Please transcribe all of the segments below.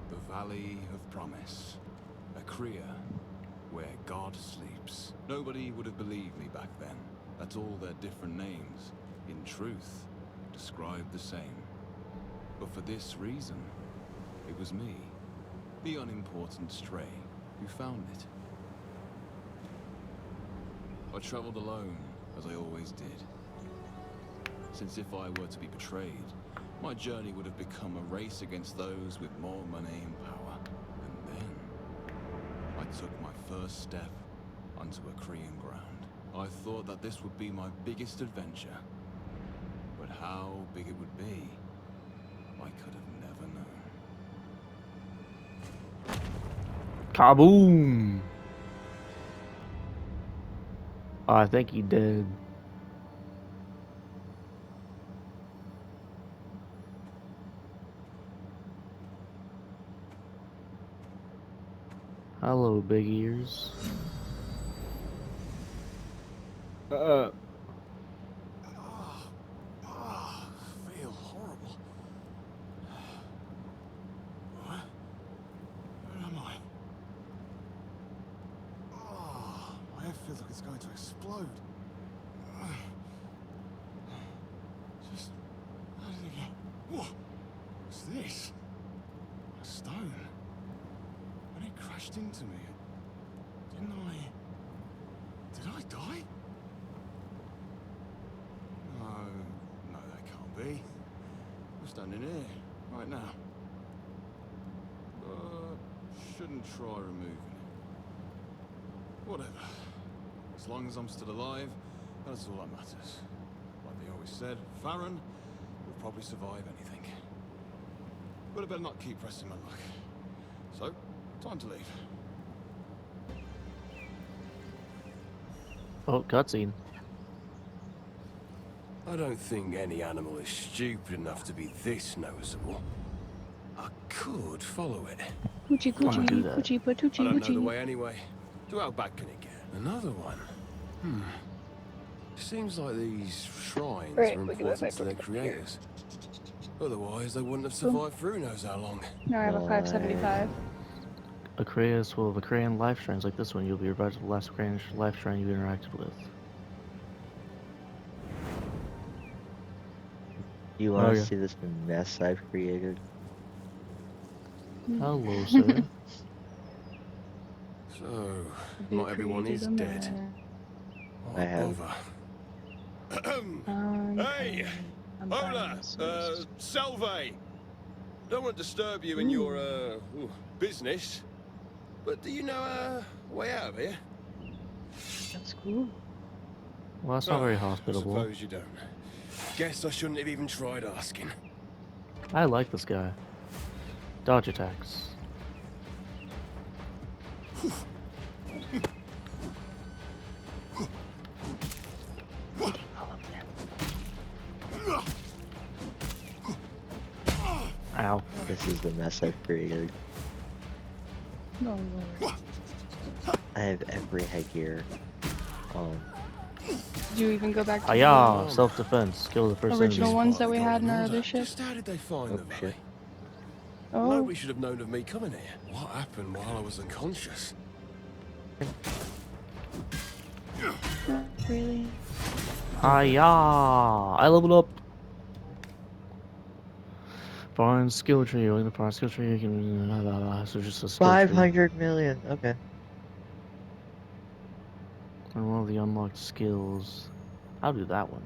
The Valley of Promise. A Kriya, where God sleeps. Nobody would have believed me back then. That's all their different names, in truth, describe the same. But for this reason, it was me, the unimportant stray, who found it. I traveled alone, as I always did. Since if I were to be betrayed, my journey would have become a race against those with more money and power. And then, I took my first step onto a Korean ground. I thought that this would be my biggest adventure. But how big it would be, I could have never known. Kaboom! I think he did. Hello, big ears. Feel horrible. What? Where am I? My head feels like it's going to explode. Just how did it get? What's this? A stone. When it crashed into me, didn't I? Did I die? No, that can't be. I'm standing here, right now. Shouldn't try removing it. Whatever. As long as I'm still alive, that's all that matters. Like they always said, Farron will probably survive anything. But I better not keep pressing my luck. So, time to leave. Oh, cutscene. I don't think any animal is stupid enough to be this noticeable. I could follow it. Coochie Wanna do coochie that. coochie patoochie I don't know the coochie. way anyway. To how bad can it get? Another one. Seems like these shrines Right, are we can go important back to their up here. creators. Otherwise, they wouldn't have survived through knows how long. Now I have a 575. A Kriya is full of Korean life strands like this one. You'll be revived to the last Korean life strand you interacted with. You want Oh, to yeah. see this mess I've created? Hello, sir. So, You not everyone created is a dead. mess. What I have. bother? Hey! Hola! Salve! Don't want to disturb you in your, business. But do you know a way out of here? That's cool. Well, that's not very I hospitable. suppose you don't. Guess I shouldn't have even tried asking. I like this guy. Dodge attacks. Ow. This is the mess I've created. No Lord. I have every headgear. Did you even go back to Hiya! Self-defense. Kill the the first original enemy. ones that we had in our other Just ship? how did they find the Oh, valley? shit. Oh, Nobody should have known of me coming here. What happened while I was unconscious? not really. Hiya! I leveled up. Foreign skill tree. Only the foreign skill tree you can. So just a skill tree. 500 million. Okay. And one of the unlocked skills. I'll do that one.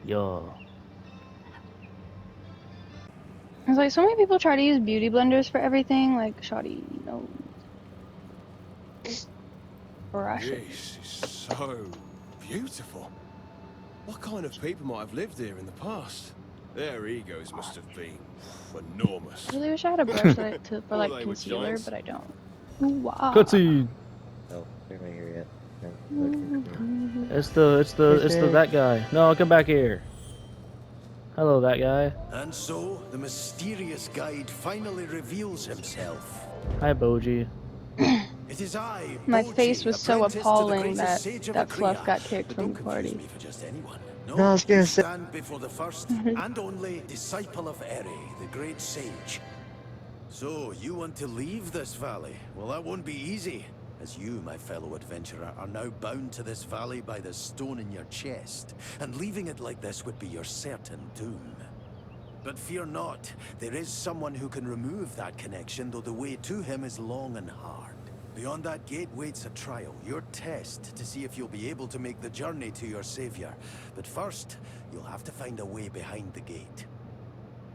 Yo. It's like so many people try to use beauty blenders for everything, like shoddy, no. Brush it. This is so beautiful. What kind of people might have lived here in the past? Their egos must have been enormous. I really wish I had a brush that for Well, like they were concealer, giants. but I don't. Ooh, wow. Cutscene. Oh, they're not here yet. No, looking for- It's the that guy. No, come back here. Hello, that guy. And so, the mysterious guide finally reveals himself. Hi, Boji. It is I, My Boji, face was so apprentice to the appalling greatest that sage of that Fluff Akrea. got kicked But from don't the confuse party. me for just anyone. No, I No, was you gonna say- stand before the first and only disciple of Eri, the great sage. So, you want to leave this valley? Well, that won't be easy, as you, my fellow adventurer, are now bound to this valley by the stone in your chest, and leaving it like this would be your certain doom. But fear not, there is someone who can remove that connection, though the way to him is long and hard. Beyond that gate waits a trial, your test, to see if you'll be able to make the journey to your savior. But first, you'll have to find a way behind the gate.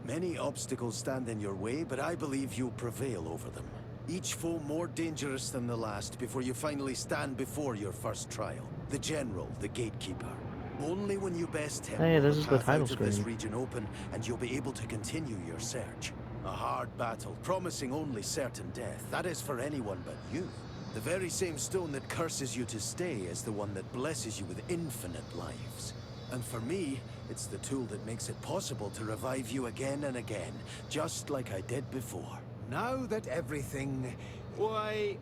Many obstacles stand in your way, but I believe you'll prevail over them. Each foe more dangerous than the last before you finally stand before your first trial. The General, the Gatekeeper. Only when you best him Hey, will this the is the path title out of this screen. region open, and you'll be able to continue your search. A hard battle, promising only certain death. That is for anyone but you. The very same stone that curses you to stay is the one that blesses you with infinite lives. And for me, it's the tool that makes it possible to revive you again and again, just like I did before. Now that everything... Wait.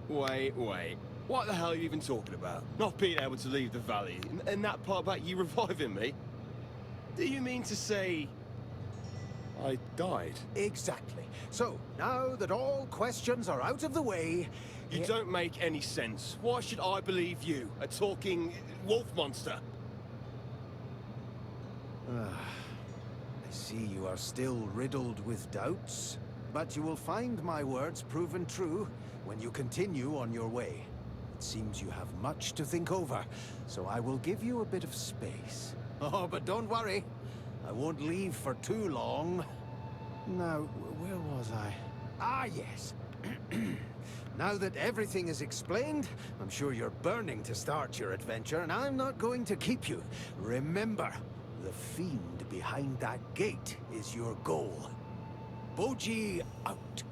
What the hell are you even talking about? Not being able to leave the valley, and that part about you reviving me? Do you mean to say... I died? Exactly. So, now that all questions are out of the way... You don't make any sense. Why should I believe you, a talking wolf monster? I see you are still riddled with doubts, but you will find my words proven true when you continue on your way. It seems you have much to think over, so I will give you a bit of space. Oh, but don't worry. I won't leave for too long. Now, where was I? Ah, yes. Now that everything is explained, I'm sure you're burning to start your adventure, and I'm not going to keep you. Remember, the fiend behind that gate is your goal. Boji out.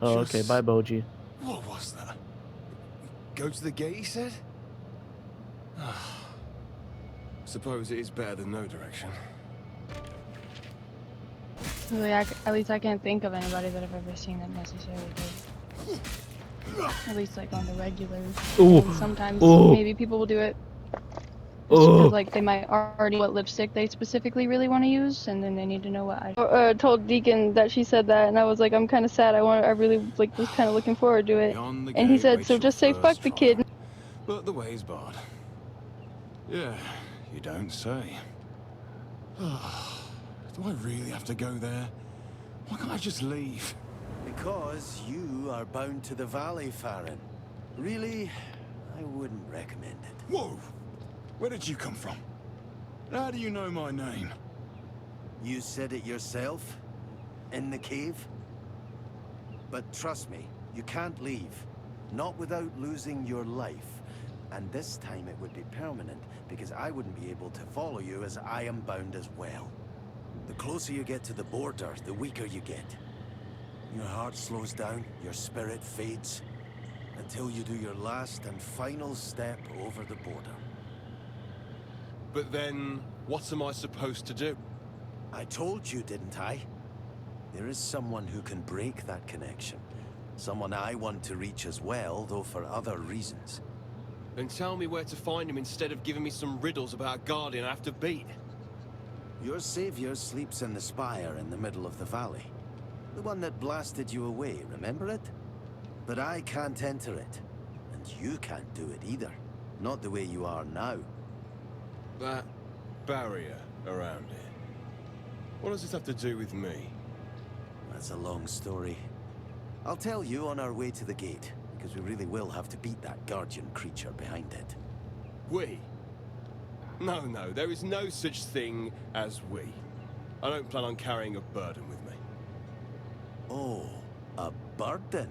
Oh, okay. Just- Bye, Boji. What was that? Go to the gate, he said? Suppose it is better than no direction. Really, at least I can't think of anybody that I've ever seen that necessarily did. At least like on the regular. Ooh. And sometimes Ooh. maybe people will do it. Just Ooh. because like they might already know what lipstick they specifically really want to use, and then they need to know what I told Deacon that she said that, and I was like, I'm kind of sad. I really like was kind of looking forward to it. Beyond the And he gate said, waits so your just say first fuck the kid. trial. But the way's barred. Yeah, you don't say. Do I really have to go there? Why can't I just leave? Because you are bound to the valley, Farron. Really, I wouldn't recommend it. Whoa! Where did you come from? How do you know my name? You said it yourself? In the cave? But trust me, you can't leave. Not without losing your life. And this time it would be permanent, because I wouldn't be able to follow you as I am bound as well. The closer you get to the border, the weaker you get. Your heart slows down, your spirit fades, until you do your last and final step over the border. But then, what am I supposed to do? I told you, didn't I? There is someone who can break that connection. Someone I want to reach as well, though for other reasons. Then tell me where to find him instead of giving me some riddles about a guardian I have to beat. Your savior sleeps in the spire in the middle of the valley. The one that blasted you away, remember it? But I can't enter it. And you can't do it either. Not the way you are now. That barrier around it. What does this have to do with me? That's a long story. I'll tell you on our way to the gate, because we really will have to beat that guardian creature behind it. We? No, there is no such thing as we. I don't plan on carrying a burden with me. Oh, a burden?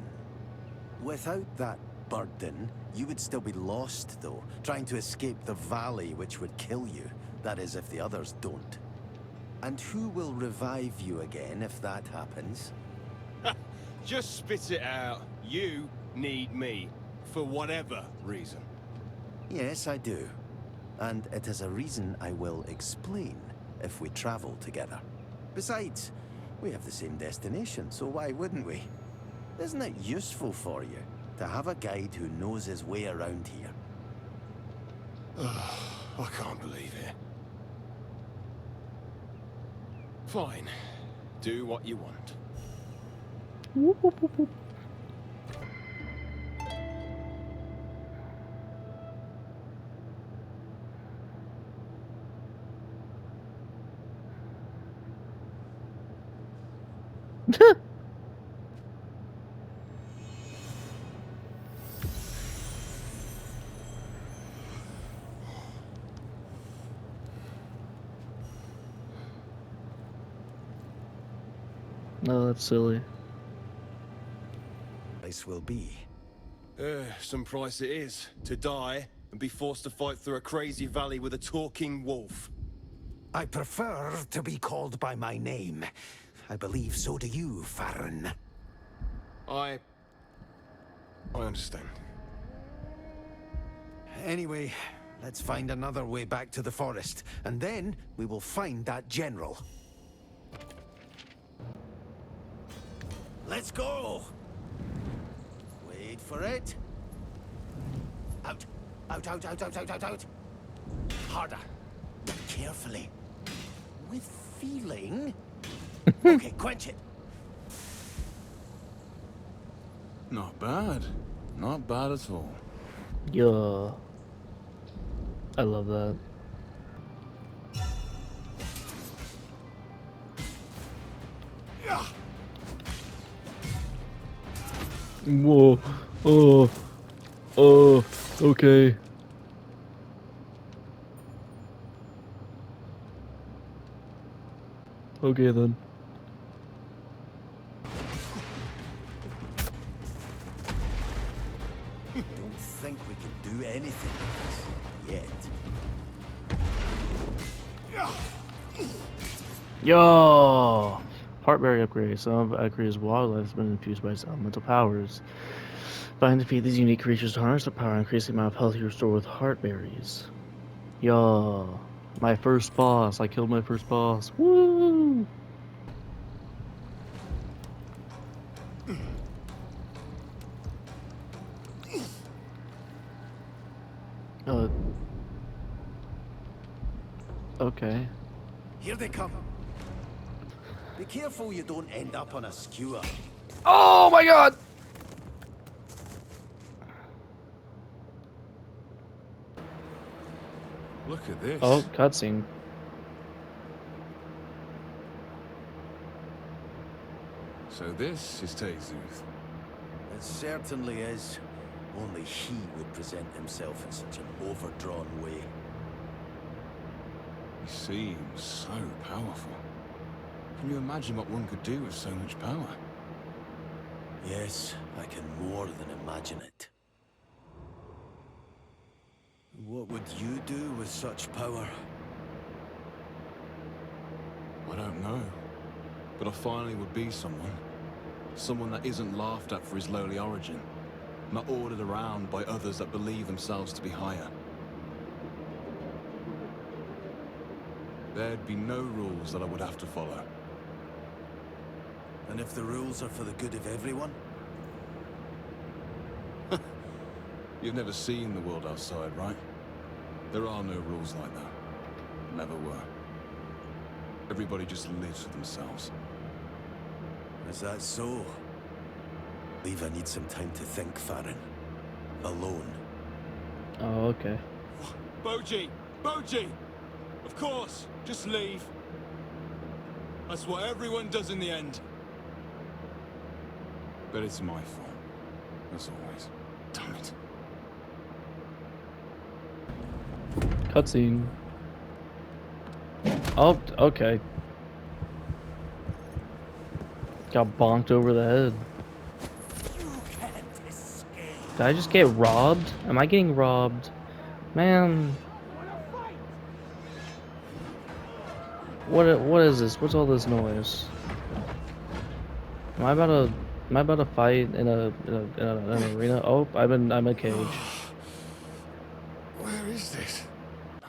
Without that burden, you would still be lost, though, trying to escape the valley which would kill you. That is, if the others don't. And who will revive you again if that happens? Just spit it out. You need me. For whatever reason. Yes, I do. And it is a reason I will explain if we travel together. Besides, we have the same destination, so why wouldn't we? Isn't it useful for you to have a guide who knows his way around here. I can't believe it. Fine. Do what you want. Whoop, whoop, whoop, whoop. No, that's silly. This will be. Some price it is. To die and be forced to fight through a crazy valley with a talking wolf. I prefer to be called by my name. I believe so do you, Farron. I understand. Anyway, let's find another way back to the forest, and then we will find that general. Let's go! Wait for it. Out. Out, out, out, out, out, out, out. Harder. Carefully. With feeling. Okay, quench it. Not bad. Not bad at all. Yeah. I love that. Whoa. Oh. Oh. Okay. Okay then. Don't think we can do anything with this yet. Yo! Heartberry upgrade. Some of Akri's wildlife has been infused by its elemental powers. Find and defeat these unique creatures to harness their power and increase the amount of health you restore with heartberries. Yo! My first boss. I killed my first boss. Woo! Okay. Here they come. Be careful you don't end up on a skewer. Oh my god! Look at this. Oh, cutscene. So this is Tezuth. It certainly is. Only he would present himself in such an overdrawn way. He seems so powerful. Can you imagine what one could do with so much power? Yes, I can more than imagine it. What would you do with such power? I don't know. But I finally would be someone. Someone that isn't laughed at for his lowly origin. Not ordered around by others that believe themselves to be higher. There'd be no rules that I would have to follow. And if the rules are for the good of everyone? You've never seen the world outside, right? There are no rules like that. Never were. Everybody just lives for themselves. Is that so? Believe I need some time to think, Farron. Alone. Oh, okay. Boji! Boji! Of course! Just leave. That's what everyone does in the end. But it's my fault. As always. Damn it. Cutscene. Oh, okay. Got bonked over the head. Did I just get robbed? Am I getting robbed? Man. What is this? What's all this noise? Am I about to fight in an arena? Oh, I'm in a cage. Where is this?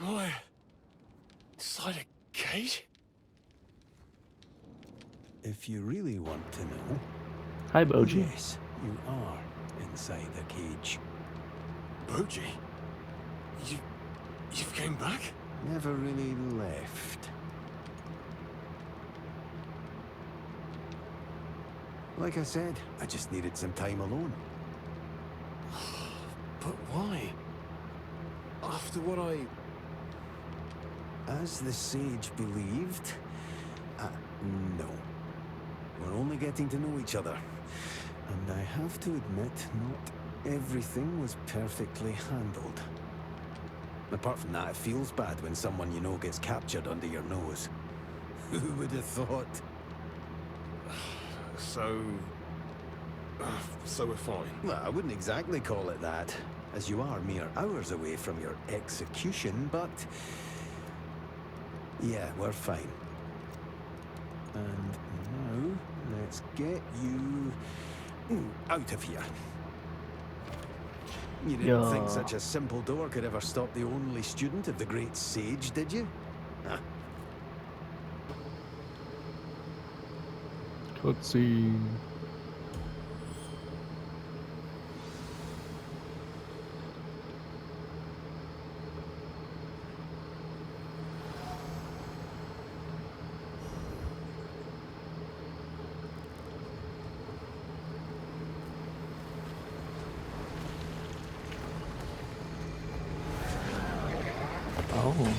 Am I inside a cage? If you really want to know, Hi, Boji. yes, you are inside the cage. Boji? You came back? Never really left. Like I said, I just needed some time alone. But why? After what I... As the sage believed, no. We're only getting to know each other. And I have to admit, not everything was perfectly handled. Apart from that, it feels bad when someone you know gets captured under your nose. Who would have thought? So we're fine. Well, I wouldn't exactly call it that, as you are mere hours away from your execution, but... yeah, we're fine. And now, let's get you... out of here. You didn't think such a simple door could ever stop the only student of the great sage, did you? Huh. Cutscene. Oh.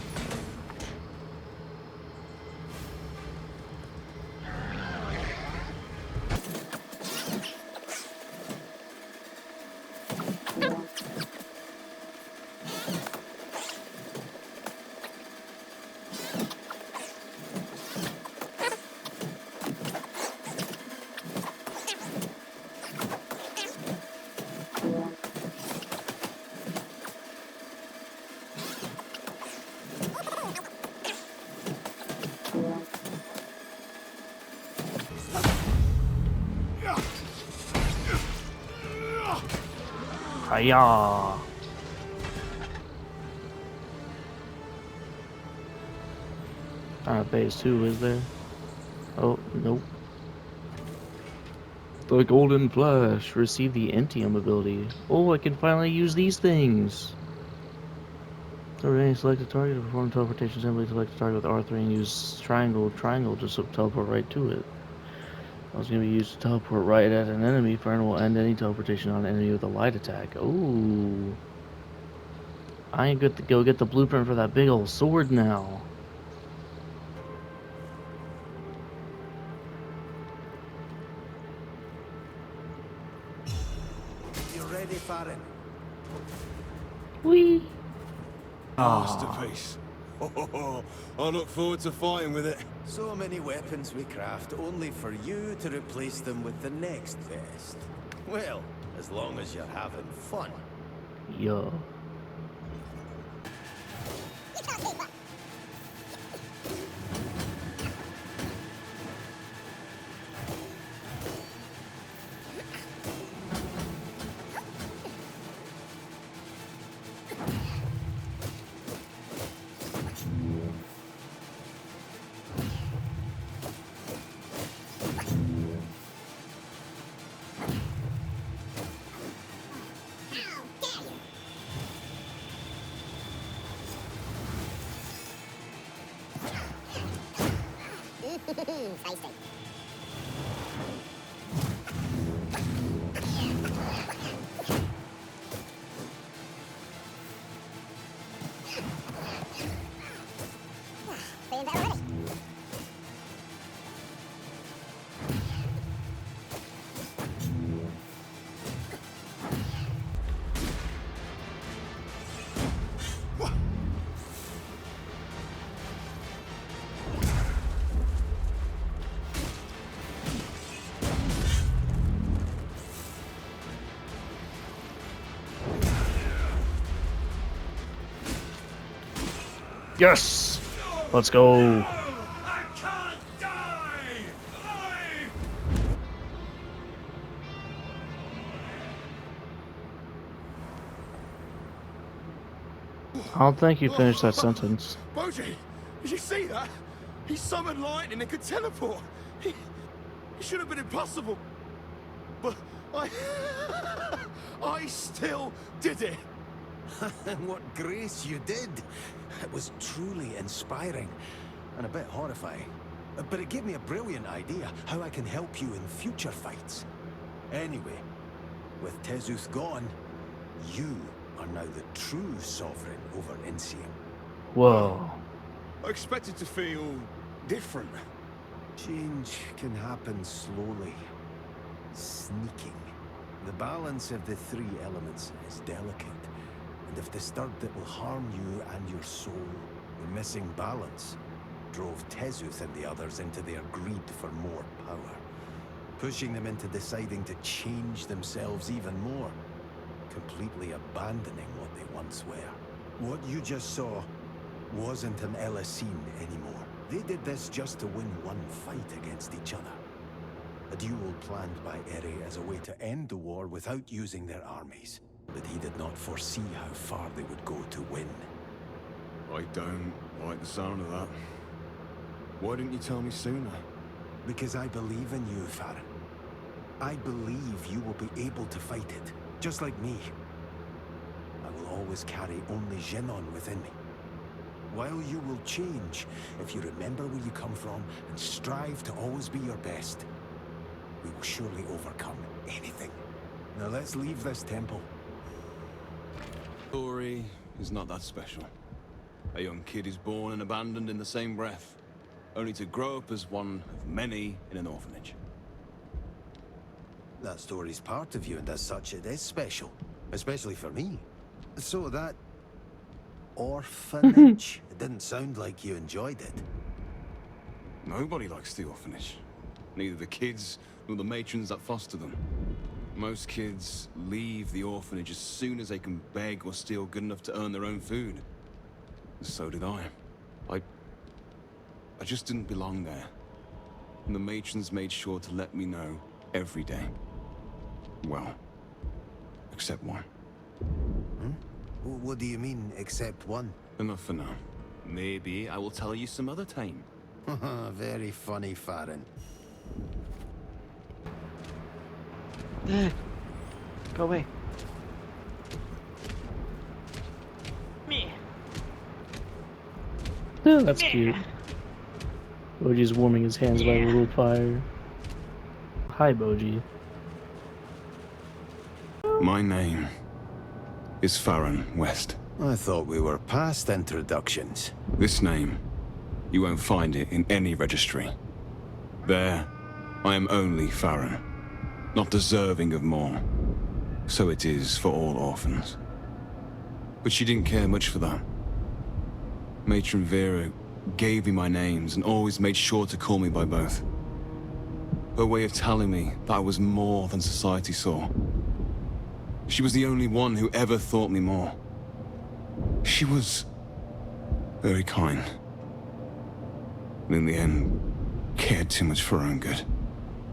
Hiya! Not a base 2, is there? Oh, nope. The Golden Flash. Receive the Entium ability. Oh, I can finally use these things! Already select a target to perform teleportation. Simply select a target with R3 and use triangle just to teleport right to it. I was going to be used to teleport right at an enemy. Fire will end any teleportation on an enemy with a light attack. Ooh. I ain't good to go get the blueprint for that big old sword now. You ready, Farron? Whee! Masterpiece. Oh, I look forward to fighting with it. So many weapons we craft, only for you to replace them with the next best. Well, as long as you're having fun. Yo. Yes! Let's go. I can't die! I don't think you finished that sentence. Boji, did you see that? He summoned lightning and could teleport. He should have been impossible. But I still did it! And what grace you did. It was truly inspiring and a bit horrifying. But it gave me a brilliant idea how I can help you in future fights. Anyway, with Tezuth gone, you are now the true sovereign over Insium. Whoa. I expected to feel different. Change can happen slowly, sneaking. The balance of the three elements is delicate, and if disturbed it will harm you and your soul. The missing balance drove Tezuth and the others into their greed for more power, pushing them into deciding to change themselves even more, completely abandoning what they once were. What you just saw wasn't an Elisine anymore. They did this just to win one fight against each other. A duel planned by Eri as a way to end the war without using their armies. But he did not foresee how far they would go to win. I don't like the sound of that. Why didn't you tell me sooner? Because I believe in you, Farron. I believe you will be able to fight it, just like me. I will always carry only Genon within me. While you will change, if you remember where you come from and strive to always be your best, we will surely overcome anything. Now let's leave this temple. Story is not that special. A young kid is born and abandoned in the same breath, only to grow up as one of many in an orphanage. That story's part of you, and as such it is special. Especially for me. So that... orphanage? It didn't sound like you enjoyed it. Nobody likes the orphanage. Neither the kids nor the matrons that foster them. Most kids leave the orphanage as soon as they can beg or steal good enough to earn their own food. So did I. I just didn't belong there. And the matrons made sure to let me know every day. Well, except one. What do you mean, except one? Enough for now. Maybe I will tell you some other time. Very funny, Farron. Go away. Yeah, that's cute. Boji's warming his hands by a little fire. Hi, Boji. My name is Farron West. I thought we were past introductions. This name, you won't find it in any registry. There, I am only Farron, not deserving of more. So it is for all orphans. But she didn't care much for that. Matron Vera gave me my names and always made sure to call me by both. Her way of telling me that I was more than society saw. She was the only one who ever thought me more. She was very kind. And in the end, cared too much for her own good.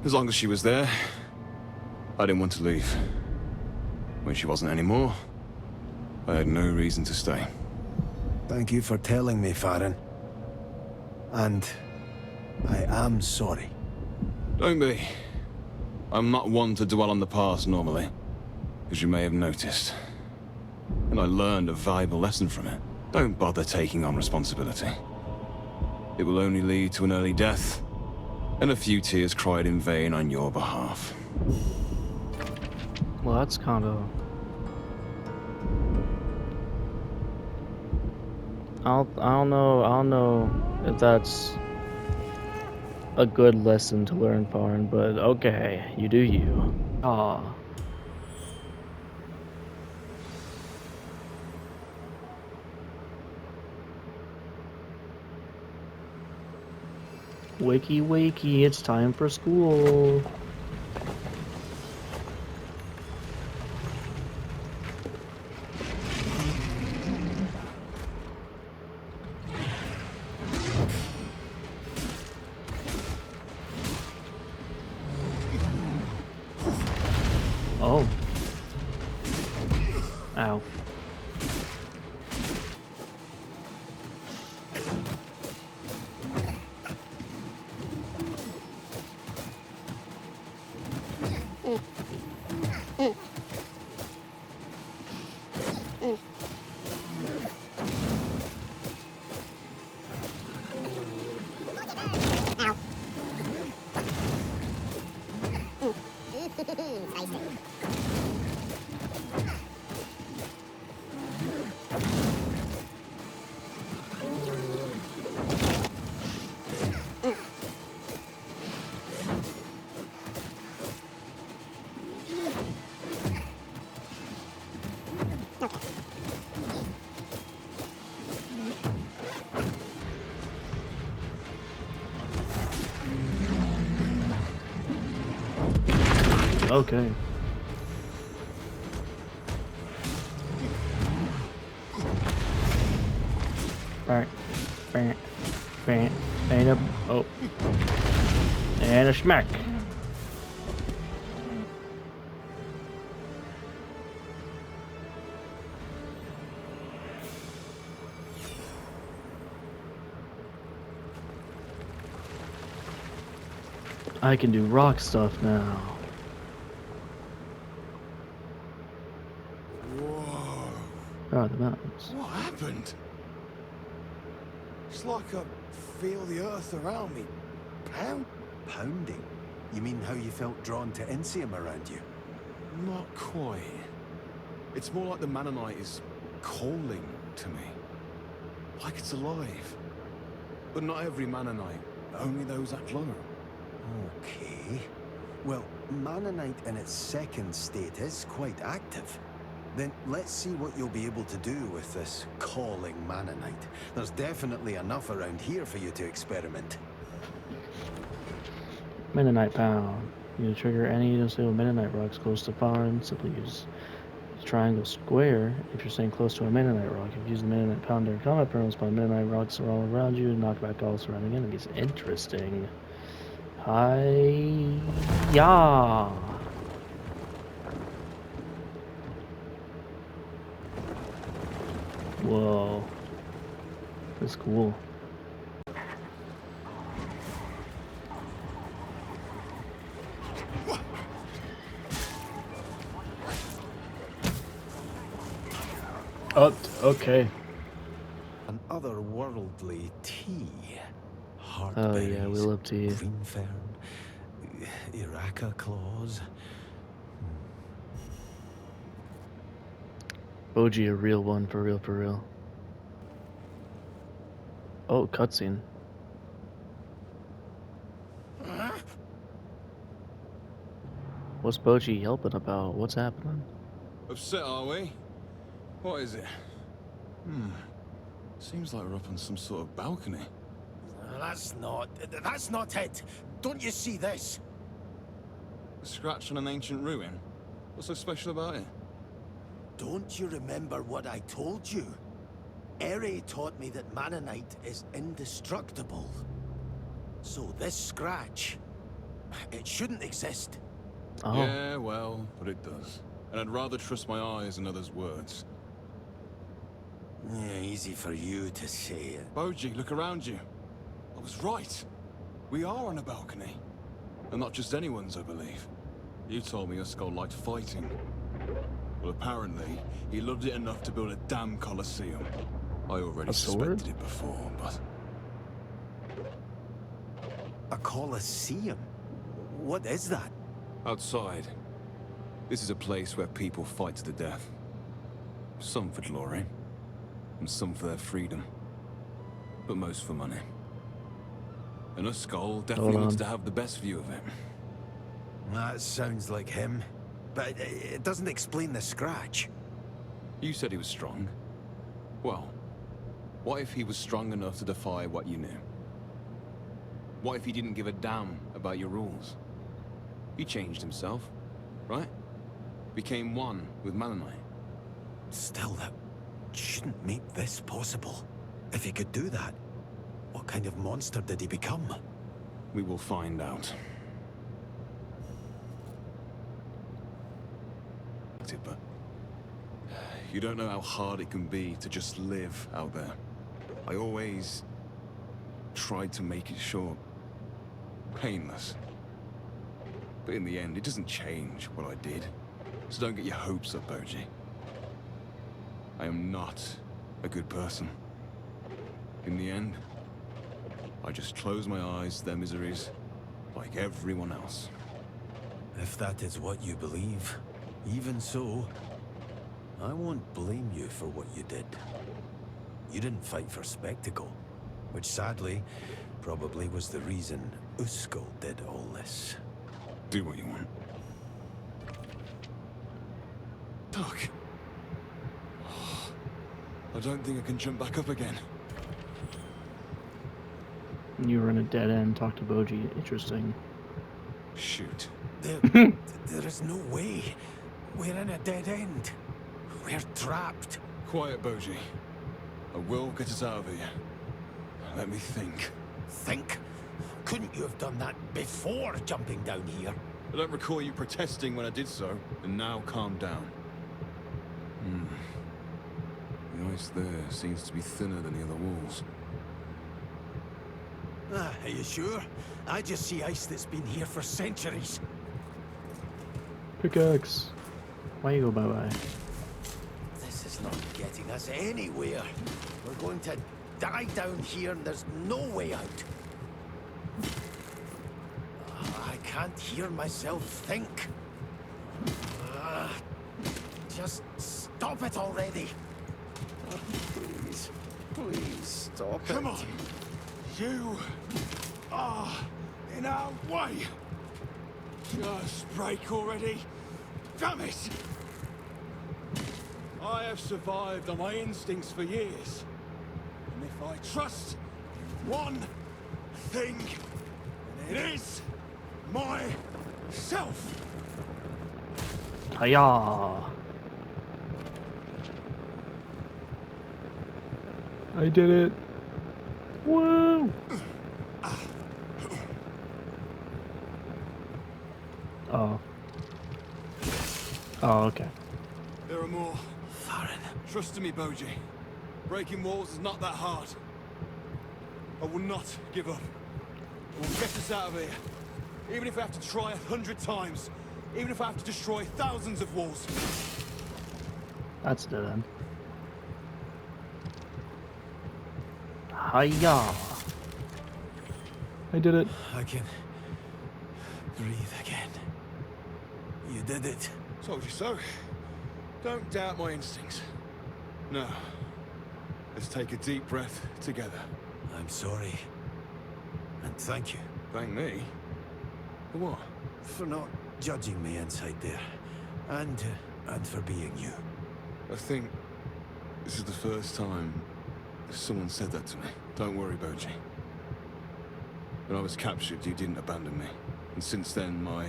As long as she was there, I didn't want to leave. When she wasn't anymore, I had no reason to stay. Thank you for telling me, Farron. And I am sorry. Don't be. I'm not one to dwell on the past normally, as you may have noticed. And I learned a valuable lesson from it. Don't bother taking on responsibility. It will only lead to an early death, and a few tears cried in vain on your behalf. Well, that's kind of... I don't know if that's a good lesson to learn, Farron, but okay, you do you. Aw. Wakey, wakey, it's time for school. Oh. Ow. Okay. Alright. And a and a smack. I can do rock stuff now. Whoa. Oh, the mountains. What happened? It's like I feel the earth around me. Pounding? You mean how you felt drawn to Insium around you? Not quite. It's more like the Mannonite is calling to me. Like it's alive. But not every Mannonite, only those that glow. Okay. Well, Mannonite in its second state is quite active. Then let's see what you'll be able to do with this calling Mannonite. There's definitely enough around here for you to experiment. Mennonite pound. You trigger any unstable Mennonite rocks close to power and simply use triangle square if you're staying close to a Mennonite rock. If you use the Mennonite pound during combat, permanents by Mennonite rocks are all around you and knock back all surrounding enemies. Interesting. Hi-ya! Whoa. That's cool. Oh, okay. An otherworldly tea. Oh yeah, we love tea. Green fern, Iraka claws. Boji, a real one, for real, for real. Oh, cutscene. What's Boji yelping about? What's happening? Upset, are we? What is it? Seems like we're up on some sort of balcony. That's not it. Don't you see this? A scratch on an ancient ruin? What's so special about it? Don't you remember what I told you? Eri taught me that Mannonite is indestructible. So this scratch, it shouldn't exist. Oh. Yeah, well, but it does. And I'd rather trust my eyes than others' words. Yeah, easy for you to say. Boji, look around you. I was right. We are on a balcony. And not just anyone's, I believe. You told me your skull liked fighting. Well, apparently, he loved it enough to build a damn Colosseum. I already A sword? suspected it before, but... A Colosseum? What is that? Outside. This is a place where people fight to the death. Some for glory, and some for their freedom. But most for money. And a skull definitely wants to have the best view of it. That sounds like him. But it doesn't explain the scratch. You said he was strong. Well, what if he was strong enough to defy what you knew? What if he didn't give a damn about your rules? He changed himself, right? Became one with Mannonite. Still, that shouldn't make this possible. If he could do that, what kind of monster did he become? We will find out. But you don't know how hard it can be to just live out there. I always tried to make it short, painless. But in the end, it doesn't change what I did. So don't get your hopes up, Boji. I am not a good person. In the end, I just close my eyes to their miseries like everyone else. If that is what you believe, even so, I won't blame you for what you did. You didn't fight for spectacle, which sadly probably was the reason Uskal did all this. Do what you want. Doc. I don't think I can jump back up again. You were in a dead end. Talk to Boji. Interesting. Shoot. There is no way. We're in a dead end. We're trapped. Quiet, Boji. I will get us out of here. Let me think. Think? Couldn't you have done that before jumping down here? I don't recall you protesting when I did so, and now calm down. The ice there seems to be thinner than the other walls. Are you sure? I just see ice that's been here for centuries. Pickaxe. Why you go bye-bye? This is not getting us anywhere. We're going to die down here and there's no way out. I can't hear myself think. Just stop it already. Please, please stop it. Come on! You are in our way! Just break already! Damn it! I have survived on my instincts for years. And if I trust in one thing, then it is myself! Hiya! I did it! Woo! Oh. Oh, okay. There are more. Farron. Trust me, Boji. Breaking walls is not that hard. I will not give up. I will get us out of here. Even if I have to try 100 times. Even if I have to destroy thousands of walls. That's dead end. Hiya! I did it. I can breathe again. You did it. Told you so. Don't doubt my instincts. No. Let's take a deep breath together. I'm sorry. And thank you. Thank me? For what? For not judging me inside there. And for being you. I think this is the first time someone said that to me. Don't worry, Boji. When I was captured, you didn't abandon me. And since then, my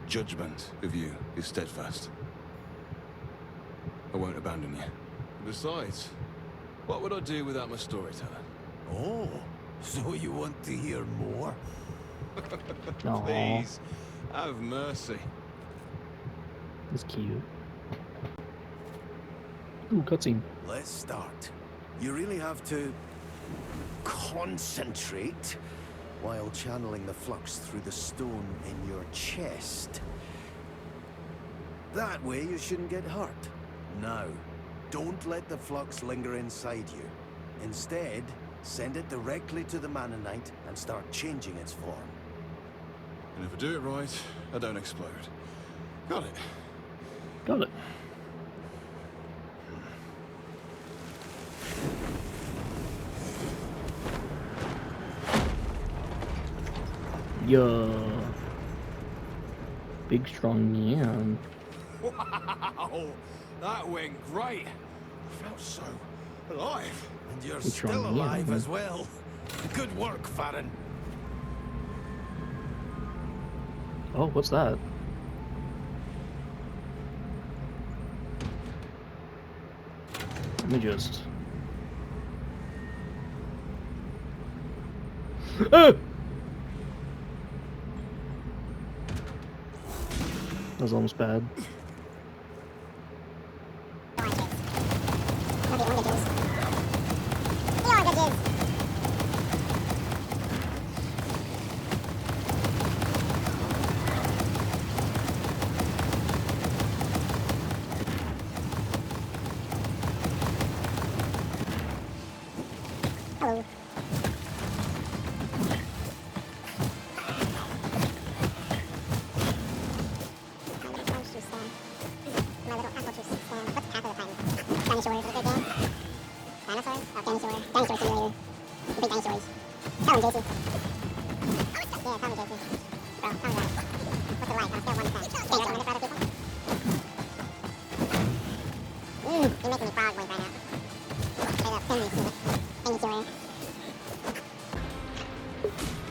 judgment of you is steadfast. I won't abandon you. Besides, what would I do without my storyteller? Oh, so you want to hear more? Aw, Please, have mercy. that's cute. Ooh, cutscene. Let's start. You really have to concentrate while channeling the flux through the stone in your chest. That way you shouldn't get hurt. Now, don't let the flux linger inside you. Instead, send it directly to the Mannonite and start changing its form. And if I do it right, I don't explode. Got it. Got it. Yeah. Big strong man. Wow, that went great. I felt so alive. And you're What's still wrong, yeah, alive man. as well. Good work, Farron. Oh, what's that? Let me just... Ah! That was almost bad.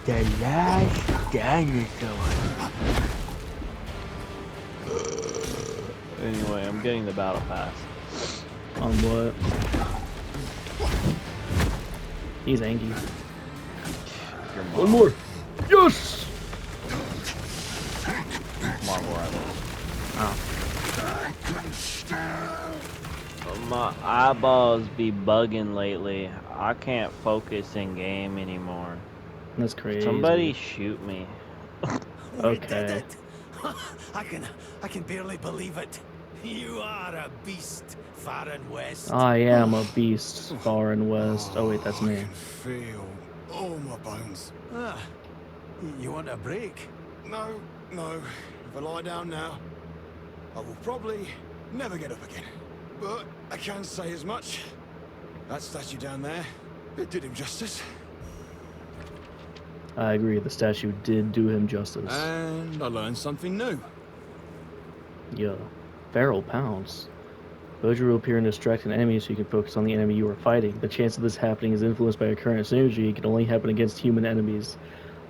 The last dinosaur. Anyway, I'm getting the battle pass. On what? He's angry. Your mom. One more. Yes! Marvel Rivals. Oh. My eyeballs be bugging lately. I can't focus in game anymore. That's crazy. Somebody shoot me. We did Okay. it! I can barely believe it. You are a beast, far and west. I am a beast, far and west. Oh wait, that's I me. can feel all my bones. Ah, you want a break? No, no. If I lie down now, I will probably never get up again. But I can say as much. That statue down there, it did him justice. I agree, the statue did do him justice. And I learned something new. Yeah. Feral pounce. Bojo will appear and distract an enemy so you can focus on the enemy you are fighting. The chance of this happening is influenced by your current synergy. It can only happen against human enemies.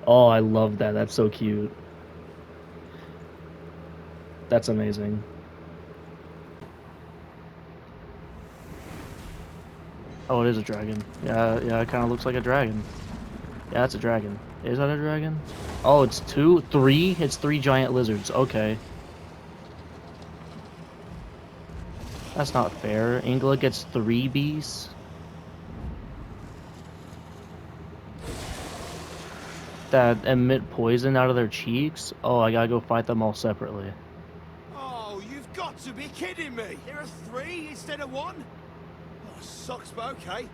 Oh, I love that. That's so cute. That's amazing. Oh, it is a dragon. Yeah, it kind of looks like a dragon. Yeah, that's a dragon. Is that a dragon? Oh, it's three? It's 3 giant lizards. Okay. That's not fair. Ingla gets 3 beasts. That emit poison out of their cheeks? Oh, I gotta go fight them all separately. Oh, you've got to be kidding me! There are 3 instead of 1? Oh, sucks, but okay.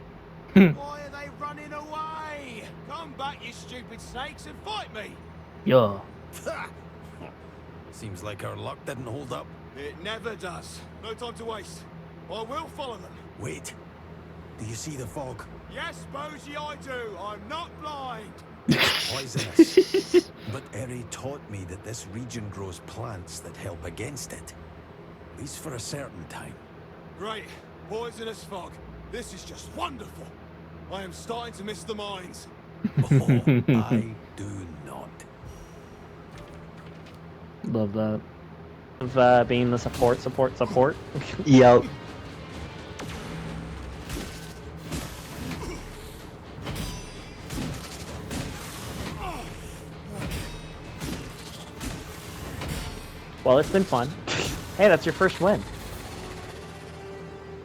Why are they running away? Come back, you stupid snakes, and fight me! Yeah. Seems like our luck didn't hold up. It never does. No time to waste. I will follow them. Wait. Do you see the fog? Yes, Bosie, I do. I'm not blind. Poisonous. But Eri taught me that this region grows plants that help against it. At least for a certain time. Great. Poisonous fog. This is just wonderful. I am starting to miss the mines. Oh, I do not. Love that. Of being the support. Yep. Well, it's been fun. Hey, that's your first win.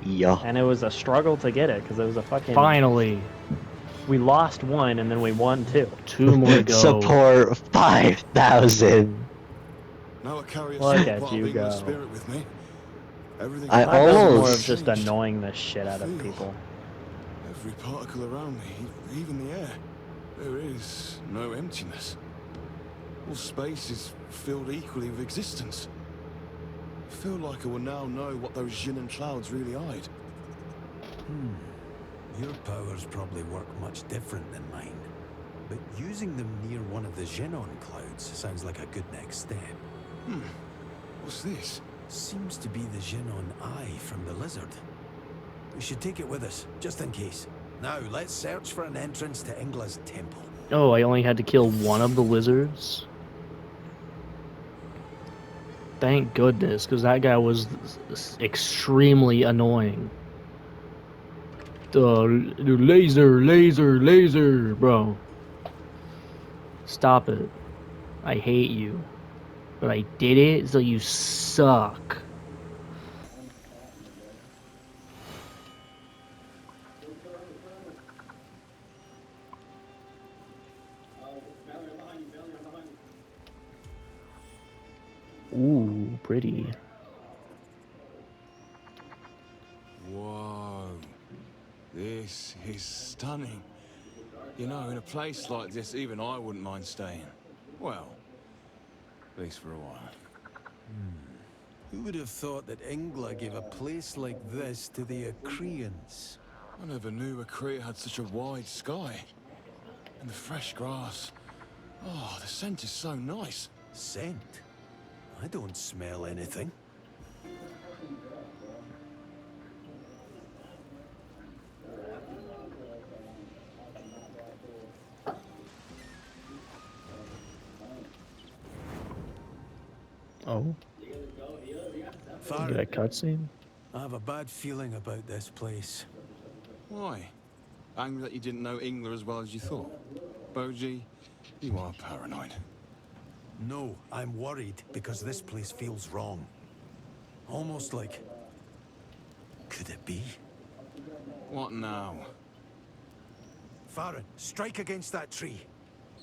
Yeah. And it was a struggle to get it, because it was a fucking... Finally. We lost 1, and then we won 2. 2 more to go. Support 5,000. Now I carry a Look small at part you of England's go. spirit with me. Everything I about That was me more almost- of just changed. annoying the shit out of Feel. people. Every particle around me, even the air. There is no emptiness. All space is filled equally with existence. I feel like I will now know what those Jinan clouds really hide. Your powers probably work much different than mine. But using them near one of the Xenon clouds sounds like a good next step. What's this? Seems to be the Xenon eye from the lizard. We should take it with us, just in case. Now, let's search for an entrance to Ingla's temple. Oh, I only had to kill one of the lizards? Thank goodness, because that guy was extremely annoying. Laser, bro. Stop it. I hate you. But I did it, so you suck. Ooh, pretty. Whoa. This is stunning. You know, in a place like this, even I wouldn't mind staying. Well, at least for a while. Who would have thought that Ingla gave a place like this to the Acreans? I never knew a Korea had such a wide sky. And the fresh grass. Oh, the scent is so nice. Scent? I don't smell anything. Oh, Farron, get a cutscene? I have a bad feeling about this place. Why? Angry that you didn't know Ingler as well as you thought? Boji, you are paranoid. No, I'm worried because this place feels wrong. Almost like... Could it be? What now? Farron, strike against that tree.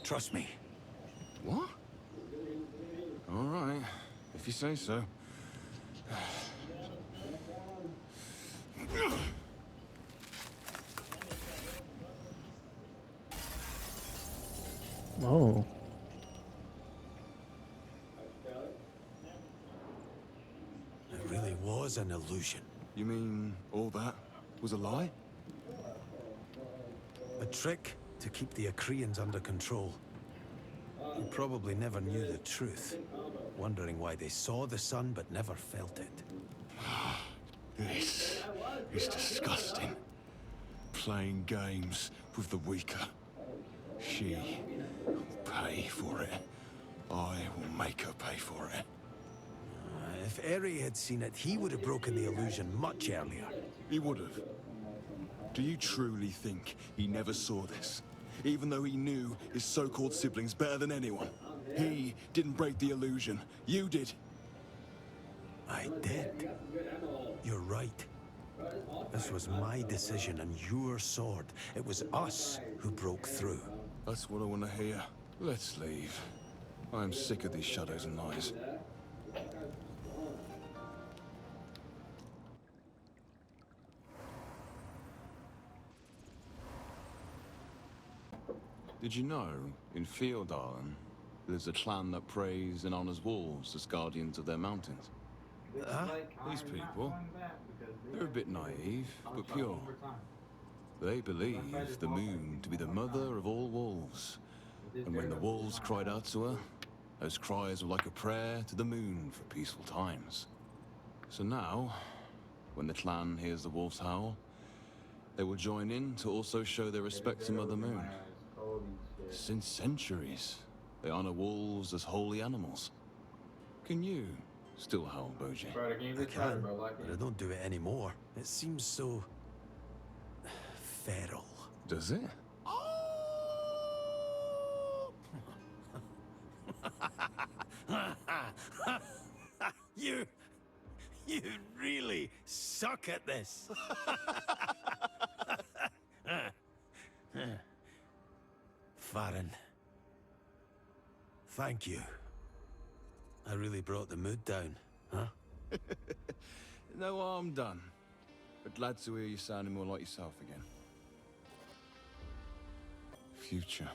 Trust me. What? All right, if you say so. Oh, It really was an illusion. You mean all that was a lie? A trick to keep the Akrians under control. They probably never knew the truth, wondering why they saw the sun but never felt it. This is disgusting. Playing games with the weaker. She will pay for it. I will make her pay for it. If Eri had seen it, he would have broken the illusion much earlier. He would have. Do you truly think he never saw this? Even though he knew his so-called siblings better than anyone. He didn't break the illusion. You did. I did. You're right. This was my decision and your sword. It was us who broke through. That's what I want to hear. Let's leave. I'm sick of these shadows and lies. Did you know, in Fieldalen, there's a clan that praise and honors wolves as guardians of their mountains? These people, they're a bit naive, but pure. They believe the moon to be the mother of all wolves. And when the wolves cried out to her, those cries were like a prayer to the moon for peaceful times. So now, when the clan hears the wolves howl, they will join in to also show their respect to Mother Moon. Since centuries, they honor wolves as holy animals. Can you still howl, Boji? I can, but I don't do it anymore. It seems so... feral. Does it? You really suck at this. Farron. Thank you. I really brought the mood down, huh? No harm done. But glad to hear you sounding more like yourself again. Future.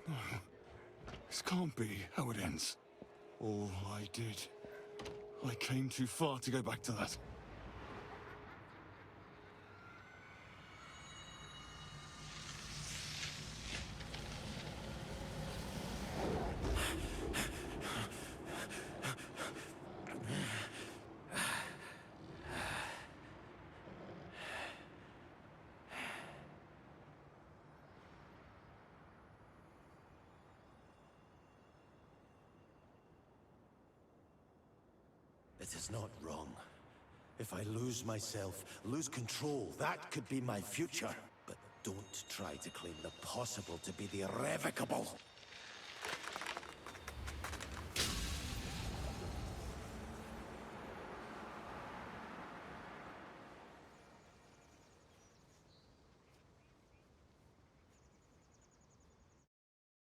No. This can't be how it ends. All I did. I came too far to go back to that. It is not wrong. If I lose myself, lose control, that could be my future. But don't try to claim the possible to be the irrevocable.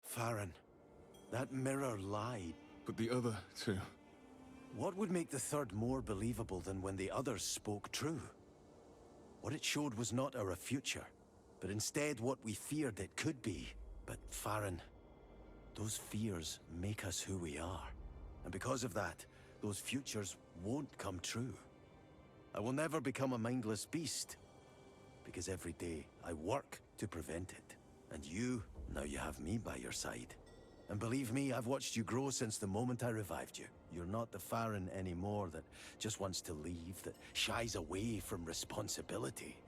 Farron, that mirror lied. But the other two... What would make the third more believable than when the others spoke true? What it showed was not our future, but instead what we feared it could be. But Farron, those fears make us who we are. And because of that, those futures won't come true. I will never become a mindless beast, because every day I work to prevent it. And now you have me by your side. And believe me, I've watched you grow since the moment I revived you. You're not the Farron anymore that just wants to leave, that shies away from responsibility.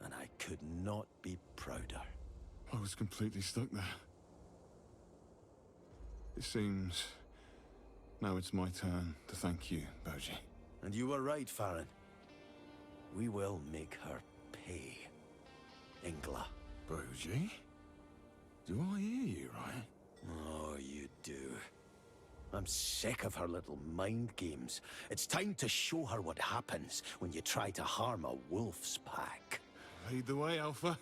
And I could not be prouder. I was completely stuck there. It seems now it's my turn to thank you, Boji. And you were right, Farron. We will make her pay. Ingla. Boji? Do I hear you right? Oh, you do. I'm sick of her little mind games. It's time to show her what happens when you try to harm a wolf's pack. Lead the way, Alpha.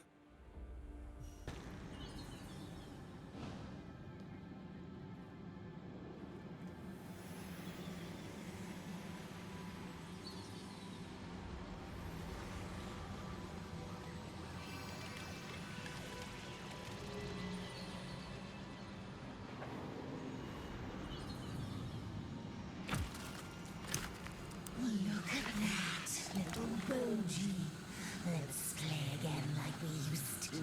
Look at that, little Boji. Let's play again like we used to.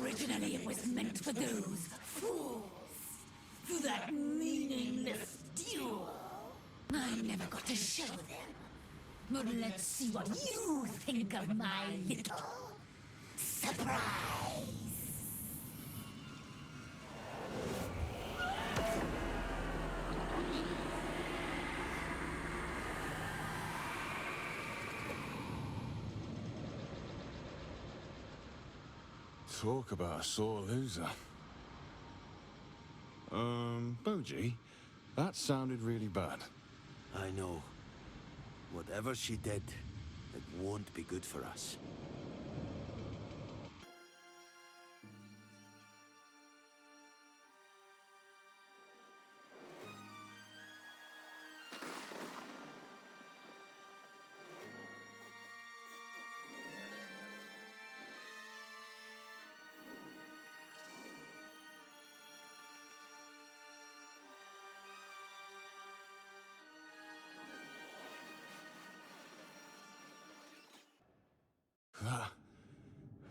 Originally it was meant for those fools, for that meaningless duel. I never got to show them. But let's see what you think of my little surprise. Talk about a sore loser. Boji, that sounded really bad. I know. Whatever she did, it won't be good for us.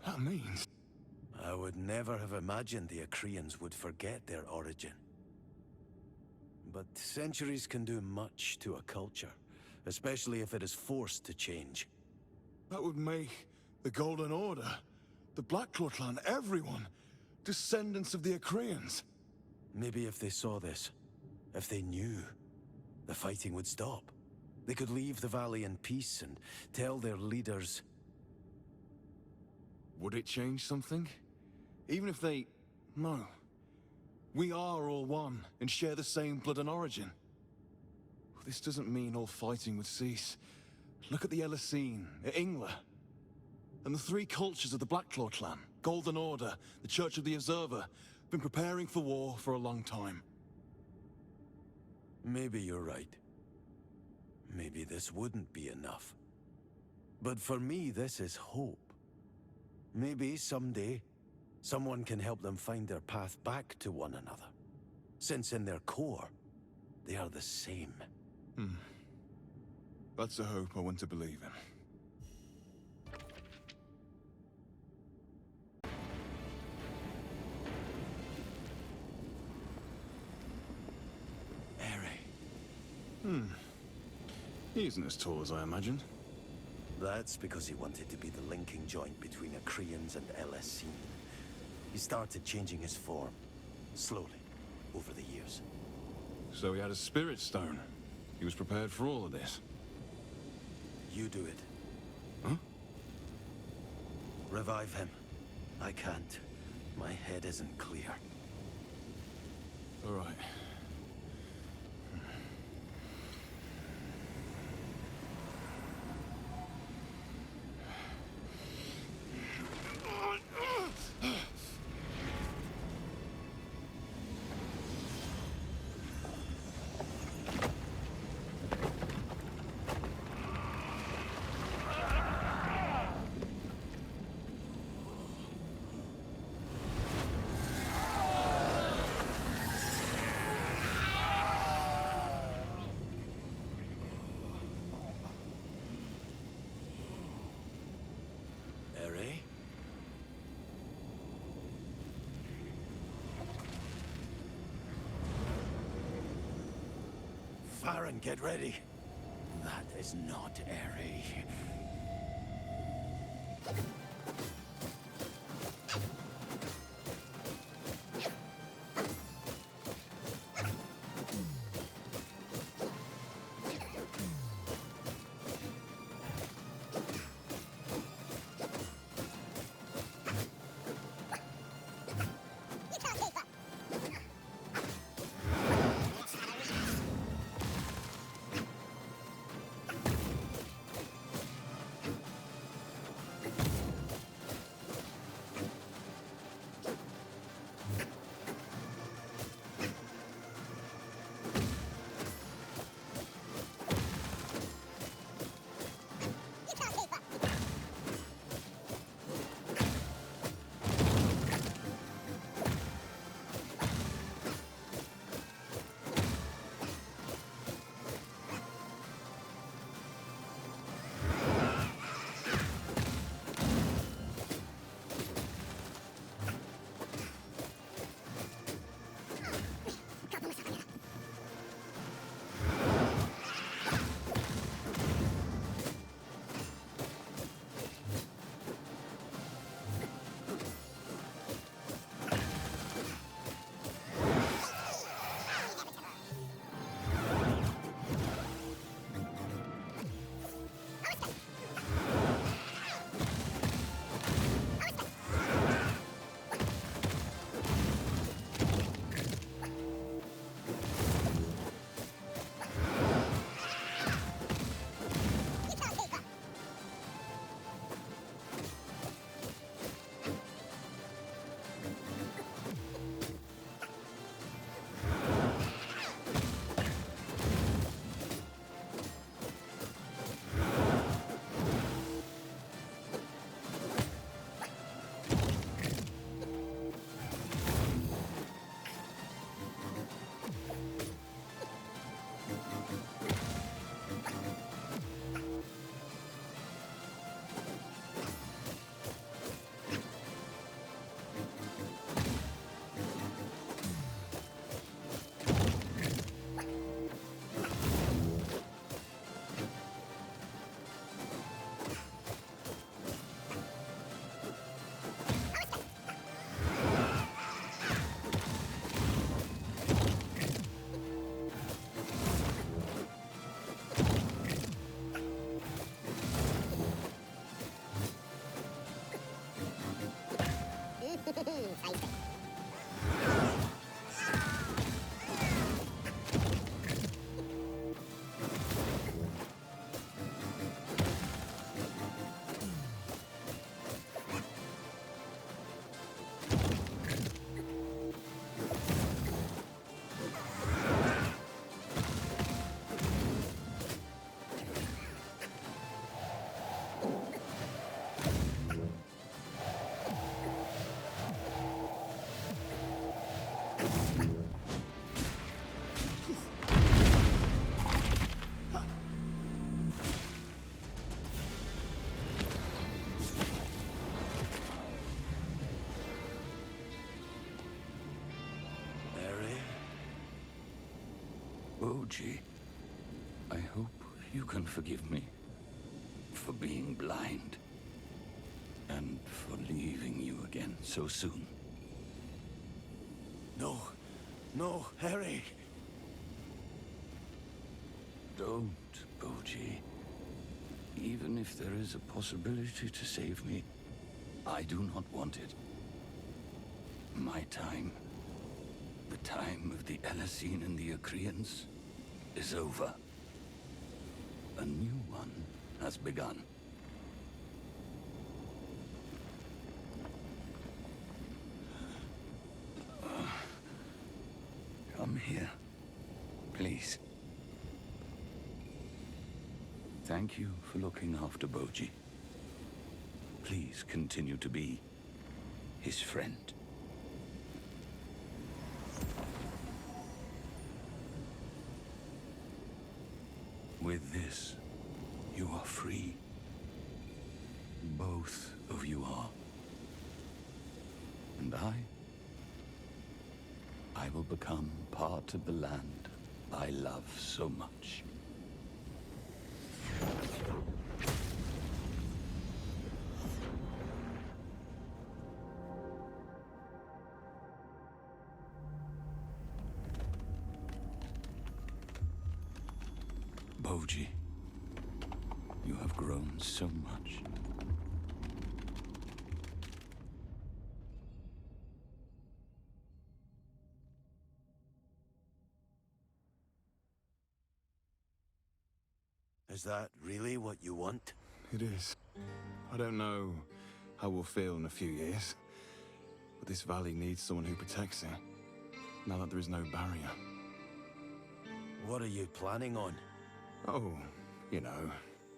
That means... I would never have imagined the Achaeans would forget their origin. But centuries can do much to a culture, especially if it is forced to change. that would make the Golden Order, the Blackclaw clan, everyone, descendants of the Achaeans. Maybe if they saw this, if they knew, the fighting would stop. They could leave the valley in peace and tell their leaders... Would it change something? Even if they... No. We are all one and share the same blood and origin. This doesn't mean all fighting would cease. Look at the Elisine, at Ingla, and the three cultures of the Blackclaw clan, Golden Order, the Church of the Observer, been preparing for war for a long time. Maybe you're right. maybe this wouldn't be enough. But for me, this is hope. Maybe someday, someone can help them find their path back to one another. Since in their core, they are the same. That's a hope I want to believe in. He isn't as tall as I imagined. That's because he wanted to be the linking joint between Akrians and LSC. He started changing his form, slowly, over the years. So he had a spirit stone. He was prepared for all of this. You do it. Huh? Revive him. I can't. My head isn't clear. All right. Eri? Farron, get ready. That is not Eri. Boji, I hope you can forgive me for being blind and for leaving you again so soon. No. No, Harry. Don't, Boji. Even if there is a possibility to save me, I do not want it. My time, the time of the Elasine and the Akrians, is over. A new one has begun. Come here, please. Thank you for looking after Boji. Please continue to be his friend. With this, you are free. Both of you are. And I will become part of the land I love so much. Boji, you have grown so much. Is that really what you want? It is. I don't know how we'll feel in a few years, but this valley needs someone who protects it, now that there is no barrier. What are you planning on? Oh, you know,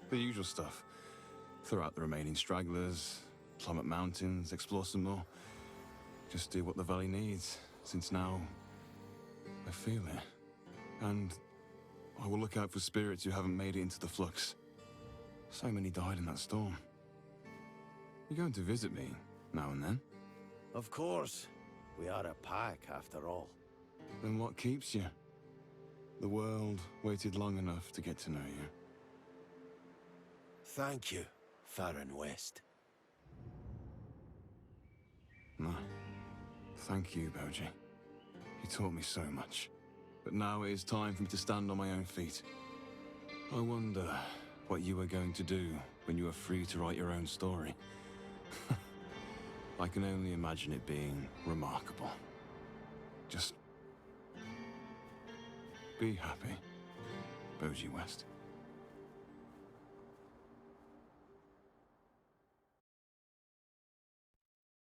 the usual stuff. Throw out the remaining stragglers, climb up mountains, explore some more. Just do what the valley needs, since now I feel it. And I will look out for spirits who haven't made it into the flux. So many died in that storm. You're going to visit me now and then? Of course. We are a pack, after all. Then what keeps you? The world waited long enough to get to know you. Thank you, Farron West. No. Thank you, Boji. You taught me so much. But now it is time for me to stand on my own feet. I wonder what you are going to do when you are free to write your own story. I can only imagine it being remarkable. Just be happy, Boji West.